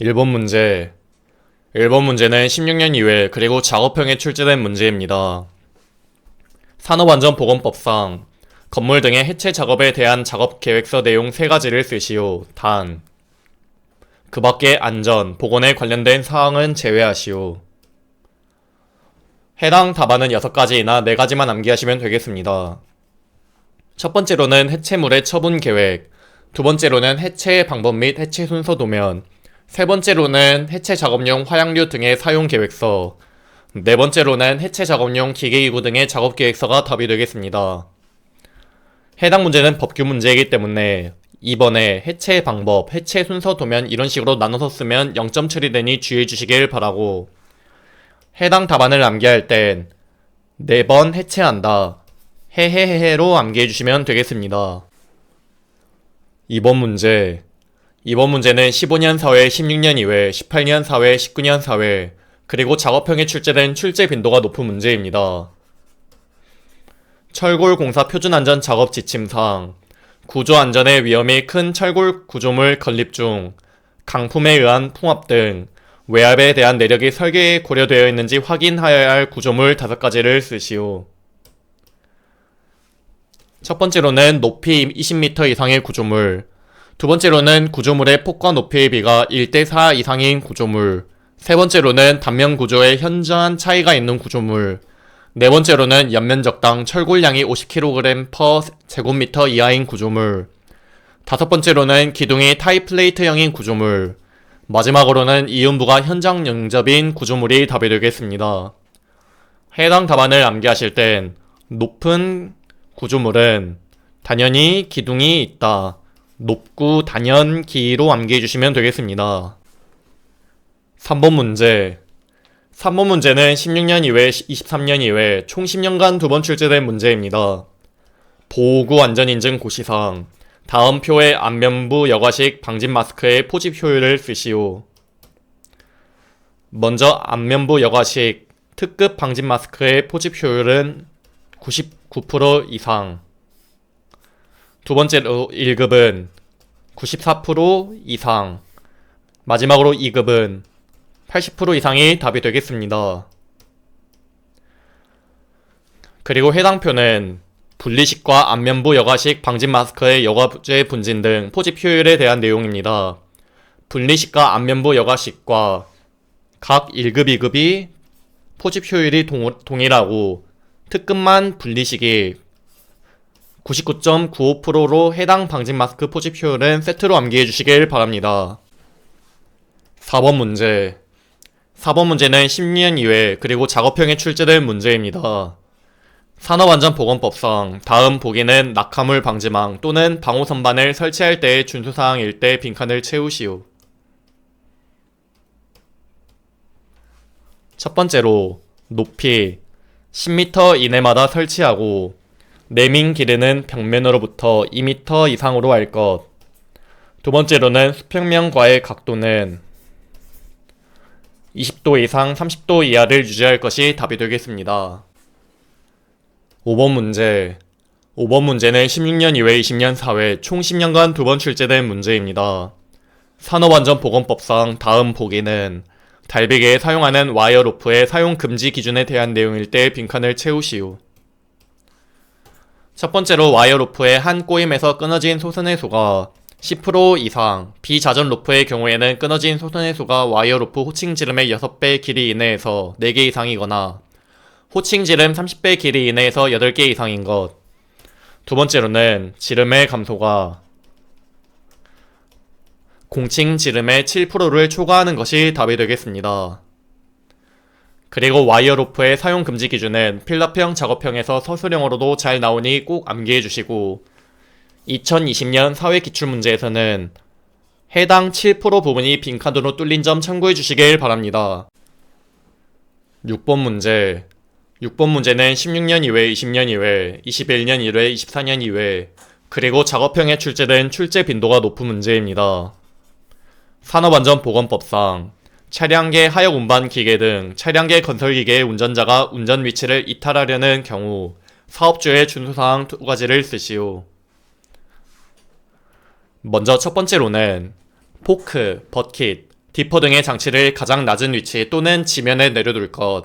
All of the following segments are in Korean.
1번 문제. 1번 문제는 16년 이후에 그리고 작업형에 출제된 문제입니다. 산업안전보건법상 건물 등의 해체 작업에 대한 작업계획서 내용 3가지를 쓰시오. 단. 그 밖의 안전, 보건에 관련된 사항은 제외하시오. 해당 답안은 6가지이나 4가지만 암기하시면 되겠습니다. 첫 번째로는 해체물의 처분 계획, 두 번째로는 해체의 방법 및 해체 순서 도면, 세 번째로는 해체 작업용 화약류 등의 사용 계획서, 네 번째로는 해체 작업용 기계기구 등의 작업 계획서가 답이 되겠습니다. 해당 문제는 법규 문제이기 때문에 2번에 해체 방법, 해체 순서 도면 이런 식으로 나눠서 쓰면 0점 처리되니 주의해 주시길 바라고, 해당 답안을 암기할 땐 4번 해체한다, 해해해해로 암기해 주시면 되겠습니다. 2번 문제. 이번 문제는 15년 사회, 16년 이외, 18년 사회, 19년 사회, 그리고 작업형에 출제된 출제 빈도가 높은 문제입니다. 철골공사 표준안전 작업 지침상, 구조안전의 위험이 큰 철골 구조물 건립 중 강품에 의한 풍압 등 외압에 대한 내력이 설계에 고려되어 있는지 확인하여야 할 구조물 5가지를 쓰시오. 첫 번째로는 높이 20m 이상의 구조물, 두 번째로는 구조물의 폭과 높이의 비가 1대4 이상인 구조물, 세 번째로는 단면 구조에 현저한 차이가 있는 구조물, 네 번째로는 연면적당 철골량이 50kg/제곱미터 이하인 구조물, 다섯 번째로는 기둥이 타이플레이트형인 구조물, 마지막으로는 이음부가 현장 영접인 구조물이 답이 되겠습니다. 해당 답안을 암기하실 땐 높은 구조물은 당연히 기둥이 있다, 높구 단연 기로 암기해 주시면 되겠습니다. 3번 문제. 3번 문제는 16년 이외, 23년 이외 총 10년간 2번 출제된 문제입니다. 보호구 안전인증 고시상, 다음 표의 안면부 여과식 방진 마스크의 포집 효율을 쓰시오. 먼저 안면부 여과식 특급 방진 마스크의 포집 효율은 99% 이상, 두 번째로 1급은 94% 이상, 마지막으로 2급은 80% 이상이 답이 되겠습니다. 그리고 해당 표는 분리식과 안면부 여과식 방진 마스크의 여과제 분진 등 포집 효율에 대한 내용입니다. 분리식과 안면부 여과식과 각 1급, 2급이 포집 효율이 동일하고 특급만 분리식이 99.95%로 해당 방진 마스크 포집 효율은 세트로 암기해 주시길 바랍니다. 4번 문제. 4번 문제는 10년 이외 그리고 작업형에 출제된 문제입니다. 산업안전보건법상 다음 보기는 낙하물 방지망 또는 방호선반을 설치할 때의 준수사항일 때 빈칸을 채우시오. 첫 번째로 높이 10m 이내마다 설치하고 내민 길이는 벽면으로부터 2m 이상으로 할 것. 두 번째로는 수평면과의 각도는 20도 이상 30도 이하를 유지할 것이 답이 되겠습니다. 5번 문제. 5번 문제는 16년 이외 20년 사회 총 10년간 2번 출제된 문제입니다. 산업안전보건법상 다음 보기는 달비계에 사용하는 와이어 로프의 사용 금지 기준에 대한 내용일 때 빈칸을 채우시오. 첫 번째로 와이어 로프의 한 꼬임에서 끊어진 소선의 수가 10% 이상, 비자전 로프의 경우에는 끊어진 소선의 수가 와이어 로프 호칭 지름의 6배 길이 이내에서 4개 이상이거나 호칭 지름 30배 길이 이내에서 8개 이상인 것. 두 번째로는 지름의 감소가 공칭 지름의 7%를 초과하는 것이 답이 되겠습니다. 그리고 와이어 로프의 사용 금지 기준은 필라평 작업형에서 서술형으로도 잘 나오니 꼭 암기해 주시고 2020년 사회기출문제에서는 해당 7% 부분이 빈칸으로 뚫린 점 참고해 주시길 바랍니다. 6번 문제. 6번 문제는 16년 이외, 20년 이외, 21년 이외, 24년 이외, 그리고 작업형에 출제된 출제 빈도가 높은 문제입니다. 산업안전보건법상 차량계 하역 운반 기계 등 차량계 건설기계의 운전자가 운전 위치를 이탈하려는 경우 사업주의 준수사항 2가지를 쓰시오. 먼저 첫 번째로는 포크, 버킷, 디퍼 등의 장치를 가장 낮은 위치 또는 지면에 내려둘 것.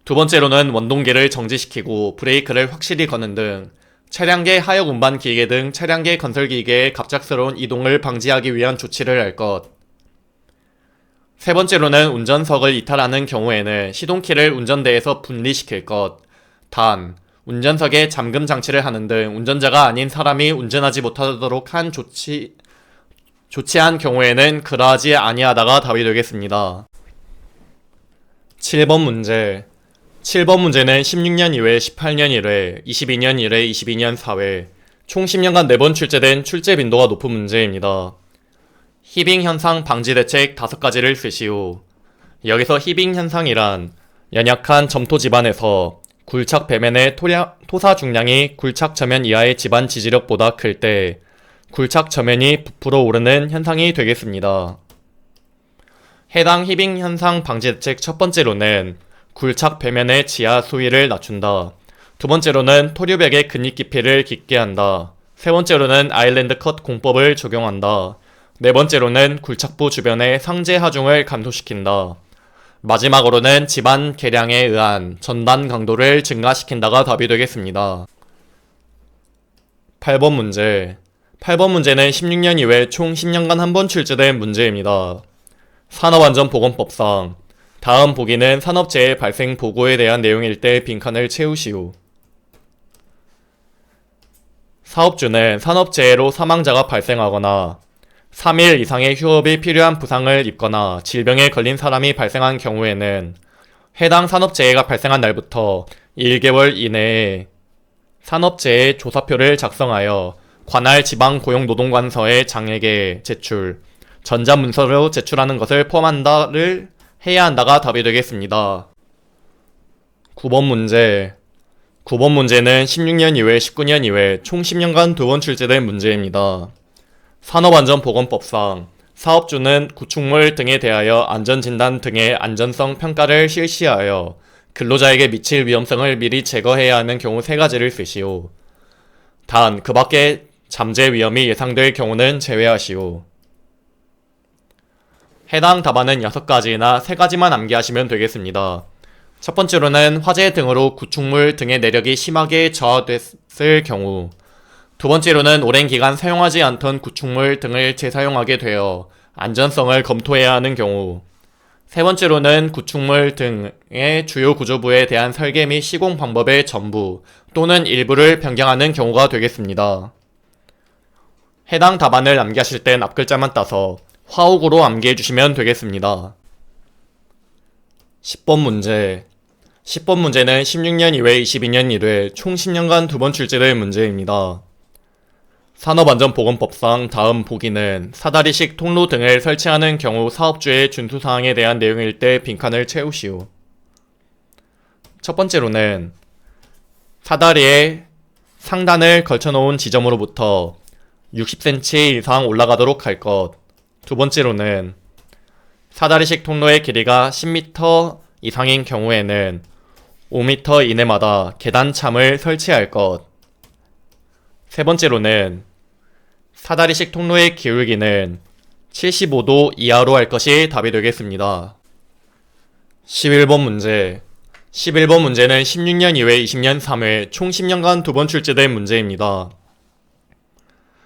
두 번째로는 원동기를 정지시키고 브레이크를 확실히 거는 등 차량계 하역 운반 기계 등 차량계 건설 기계의 갑작스러운 이동을 방지하기 위한 조치를 할 것. 세 번째로는 운전석을 이탈하는 경우에는 시동키를 운전대에서 분리시킬 것. 단, 운전석에 잠금 장치를 하는 등 운전자가 아닌 사람이 운전하지 못하도록 한 조치한 경우에는 그러하지 아니하다가 답이 되겠습니다. 7번 문제. 7번 문제는 16년 2회, 18년 1회, 22년 1회, 22년 4회, 총 10년간 4번 출제된 출제 빈도가 높은 문제입니다. 히빙 현상 방지 대책 5가지를 쓰시오. 여기서 히빙 현상이란 연약한 점토 지반에서 굴착 배면의 토사 중량이 굴착 저면 이하의 지반 지지력보다 클 때 굴착 저면이 부풀어 오르는 현상이 되겠습니다. 해당 히빙 현상 방지 대책 첫 번째로는 굴착 배면의 지하 수위를 낮춘다. 두 번째로는 토류백의 근입 깊이를 깊게 한다. 세 번째로는 아일랜드 컷 공법을 적용한다. 네 번째로는 굴착부 주변의 상제 하중을 감소시킨다. 마지막으로는 지반 개량에 의한 전단 강도를 증가시킨다가 답이 되겠습니다. 8번 문제. 8번 문제는 16년 이외 총 10년간 한 번 출제된 문제입니다. 산업안전보건법상 다음 보기는 산업재해 발생 보고에 대한 내용일 때 빈칸을 채우시오. 사업주는 산업재해로 사망자가 발생하거나 3일 이상의 휴업이 필요한 부상을 입거나 질병에 걸린 사람이 발생한 경우에는 해당 산업재해가 발생한 날부터 1개월 이내에 산업재해 조사표를 작성하여 관할 지방고용노동관서의 장에게 제출, 전자문서로 제출하는 것을 포함한다를 해야 한다가 답이 되겠습니다. 9번 문제. 9번 문제는 16년 2회, 19년 2회 총 10년간 2번 출제된 문제입니다. 산업안전보건법상 사업주는 구축물 등에 대하여 안전진단 등의 안전성 평가를 실시하여 근로자에게 미칠 위험성을 미리 제거해야 하는 경우 3가지를 쓰시오. 단, 그 밖에 잠재 위험이 예상될 경우는 제외하시오. 해당 답안은 6가지나 3가지만 암기하시면 되겠습니다. 첫 번째로는 화재 등으로 구축물 등의 내력이 심하게 저하됐을 경우, 두 번째로는 오랜 기간 사용하지 않던 구축물 등을 재사용하게 되어 안전성을 검토해야 하는 경우, 세 번째로는 구축물 등의 주요 구조부에 대한 설계 및 시공 방법의 전부 또는 일부를 변경하는 경우가 되겠습니다. 해당 답안을 암기하실 땐 앞글자만 따서 화옥으로 암기해 주시면 되겠습니다. 10번 문제. 10번 문제는 16년 2회, 22년 1회 총 10년간 2번 출제된 문제입니다. 산업안전보건법상 다음 보기는 사다리식 통로 등을 설치하는 경우 사업주의 준수사항에 대한 내용일 때 빈칸을 채우시오. 첫 번째로는 사다리에 상단을 걸쳐놓은 지점으로부터 60cm 이상 올라가도록 할 것. 두 번째로는 사다리식 통로의 길이가 10m 이상인 경우에는 5m 이내마다 계단참을 설치할 것. 세 번째로는 사다리식 통로의 기울기는 75도 이하로 할 것이 답이 되겠습니다. 11번 문제. 11번 문제는 16년 2회, 20년 3회 총 10년간 2번 출제된 문제입니다.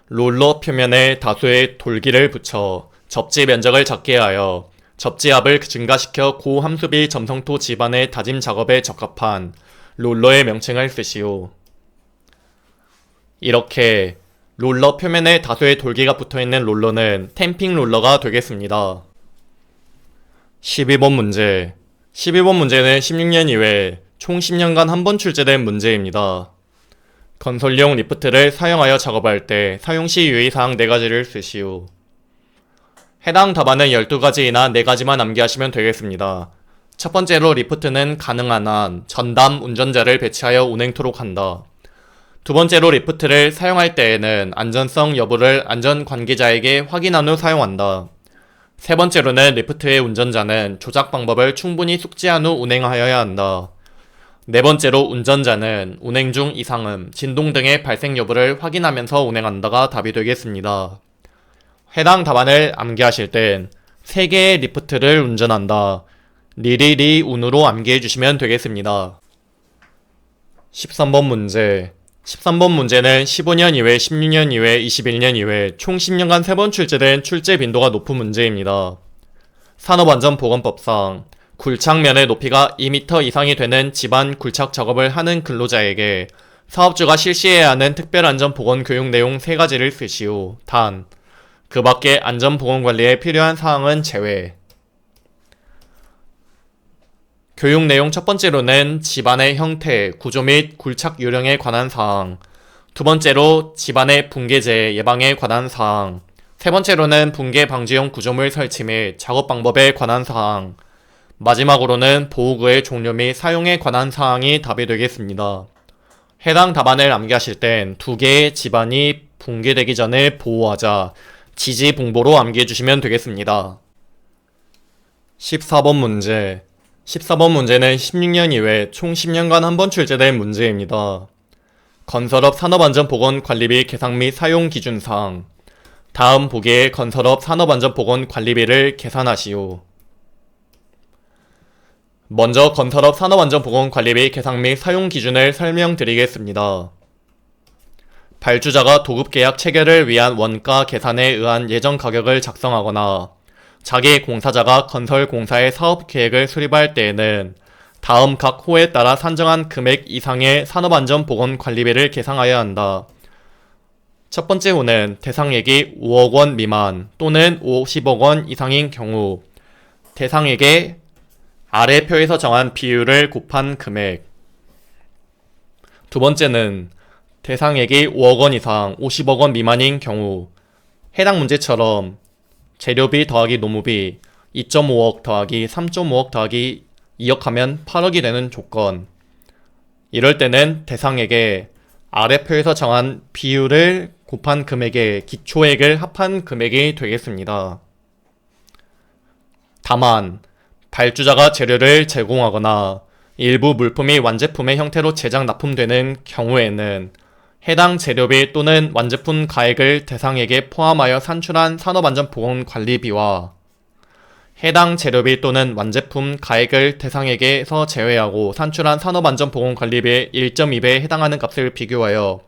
롤러 표면에 다수의 돌기를 붙여 접지 면적을 작게 하여 접지압을 증가시켜 고함수비 점성토 지반의 다짐 작업에 적합한 롤러의 명칭을 쓰시오. 이렇게 롤러 표면에 다수의 돌기가 붙어있는 롤러는 탬핑 롤러가 되겠습니다. 12번 문제. 12번 문제는 16년 이외 총 10년간 한 번 출제된 문제입니다. 건설용 리프트를 사용하여 작업할 때 사용시 유의사항 4가지를 쓰시오. 해당 답안은 12가지이나 4가지만 암기하시면 되겠습니다. 첫 번째로 리프트는 가능한 한 전담 운전자를 배치하여 운행토록 한다. 두 번째로 리프트를 사용할 때에는 안전성 여부를 안전관계자에게 확인한 후 사용한다. 세 번째로는 리프트의 운전자는 조작 방법을 충분히 숙지한 후 운행하여야 한다. 네 번째로 운전자는 운행 중 이상음, 진동 등의 발생 여부를 확인하면서 운행한다가 답이 되겠습니다. 해당 답안을 암기하실 땐 3개의 리프트를 운전한다. 리리리 운으로 암기해 주시면 되겠습니다. 13번 문제. 13번 문제는 15년 이외, 16년 이외, 21년 이외 총 10년간 3번 출제된 출제 빈도가 높은 문제입니다. 산업안전보건법상 굴착면의 높이가 2m 이상이 되는 집안 굴착 작업을 하는 근로자에게 사업주가 실시해야 하는 특별안전보건 교육 내용 3가지를 쓰시오. 단, 그 밖에 안전보건관리에 필요한 사항은 제외. 교육 내용 첫 번째로는 집안의 형태, 구조 및 굴착 요령에 관한 사항, 두 번째로 집안의 붕괴재 예방에 관한 사항, 세 번째로는 붕괴 방지용 구조물 설치 및 작업 방법에 관한 사항, 마지막으로는 보호구의 종류 및 사용에 관한 사항이 답이 되겠습니다. 해당 답안을 암기하실 땐 2개의 집안이 붕괴되기 전에 보호하자, 지지봉보로 암기해 주시면 되겠습니다. 14번 문제. 14번 문제는 16년 이외 총 10년간 한 번 출제된 문제입니다. 건설업 산업안전보건관리비 계상 및 사용 기준사항. 다음 보기에 건설업 산업안전보건관리비를 계산하시오. 먼저 건설업 산업안전보건관리비 계상 및 사용 기준을 설명드리겠습니다. 발주자가 도급계약 체결을 위한 원가 계산에 의한 예정 가격을 작성하거나 자기 공사자가 건설 공사의 사업 계획을 수립할 때에는 다음 각 호에 따라 산정한 금액 이상의 산업안전보건관리비를 계상하여야 한다. 첫 번째 호는 대상액이 5억 원 미만 또는 50억 원 이상인 경우 대상액의 아래 표에서 정한 비율을 곱한 금액. 두 번째는 대상액이 5억 원 이상 50억 원 미만인 경우 해당 문제처럼 재료비 더하기 노무비 2.5억 더하기 3.5억 더하기 2억 하면 8억이 되는 조건. 이럴 때는 대상액에 아래표에서 정한 비율을 곱한 금액의 기초액을 합한 금액이 되겠습니다. 다만 발주자가 재료를 제공하거나 일부 물품이 완제품의 형태로 제작 납품되는 경우에는 해당 재료비 또는 완제품 가액을 대상액에 포함하여 산출한 산업안전보건관리비와 해당 재료비 또는 완제품 가액을 대상액에서 제외하고 산출한 산업안전보건관리비의 1.2배에 해당하는 값을 비교하여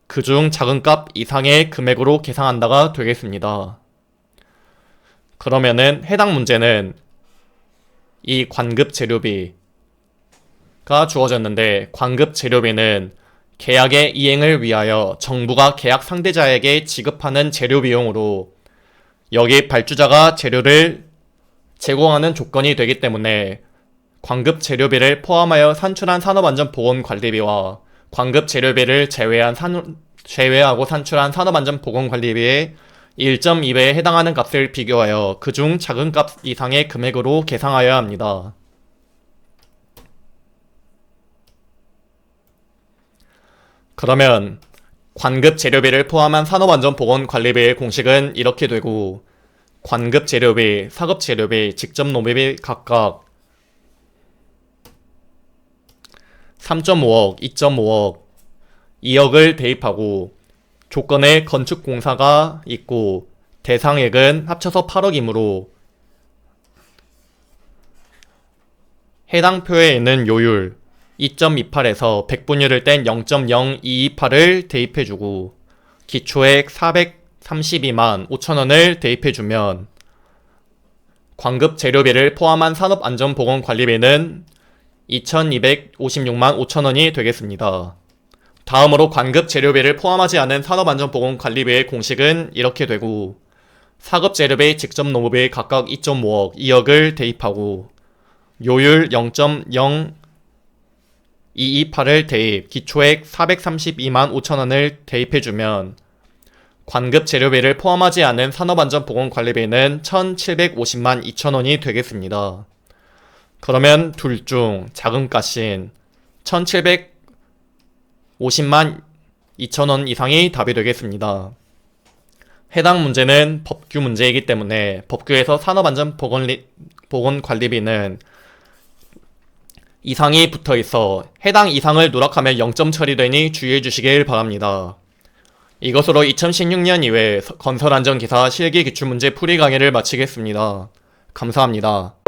그중 작은 값 이상의 금액으로 계상한다가 되겠습니다. 그러면은 해당 문제는 이 관급 재료비가 주어졌는데 관급 재료비는 계약의 이행을 위하여 정부가 계약 상대자에게 지급하는 재료 비용으로 여기 발주자가 재료를 제공하는 조건이 되기 때문에 관급 재료비를 포함하여 산출한 산업안전보건관리비와 관급 재료비를 제외하고 산출한 산업안전보건관리비의 1.2배에 해당하는 값을 비교하여 그중 작은 값 이상의 금액으로 계상하여야 합니다. 그러면 관급 재료비를 포함한 산업안전보건관리비의 공식은 이렇게 되고 관급 재료비, 사급 재료비, 직접 노무비 각각 3.5억, 2.5억, 2억을 대입하고 조건에 건축공사가 있고 대상액은 합쳐서 8억이므로 해당 표에 있는 요율 2.28에서 100분율을 뗀 0.0228을 대입해주고 기초액 432만 5천원을 대입해주면 관급 재료비를 포함한 산업안전보건관리비는 2256만 5천원이 되겠습니다. 다음으로 관급 재료비를 포함하지 않은 산업안전보건관리비의 공식은 이렇게 되고 사급 재료비, 직접 노무비 각각 2.5억, 2억을 대입하고 요율 0.0228을 대입, 기초액 432만 5천원을 대입해주면 관급 재료비를 포함하지 않은 산업안전보건관리비는 1750만 2천원이 되겠습니다. 그러면 둘 중 작은 값인 1750만 2천원 이상이 답이 되겠습니다. 해당 문제는 법규 문제이기 때문에 법규에서 산업안전보건관리비는 이상이 붙어있어 해당 이상을 누락하면 0점 처리되니 주의해 주시길 바랍니다. 이것으로 2016년 2회 건설안전기사 실기기출문제 풀이 강의를 마치겠습니다. 감사합니다.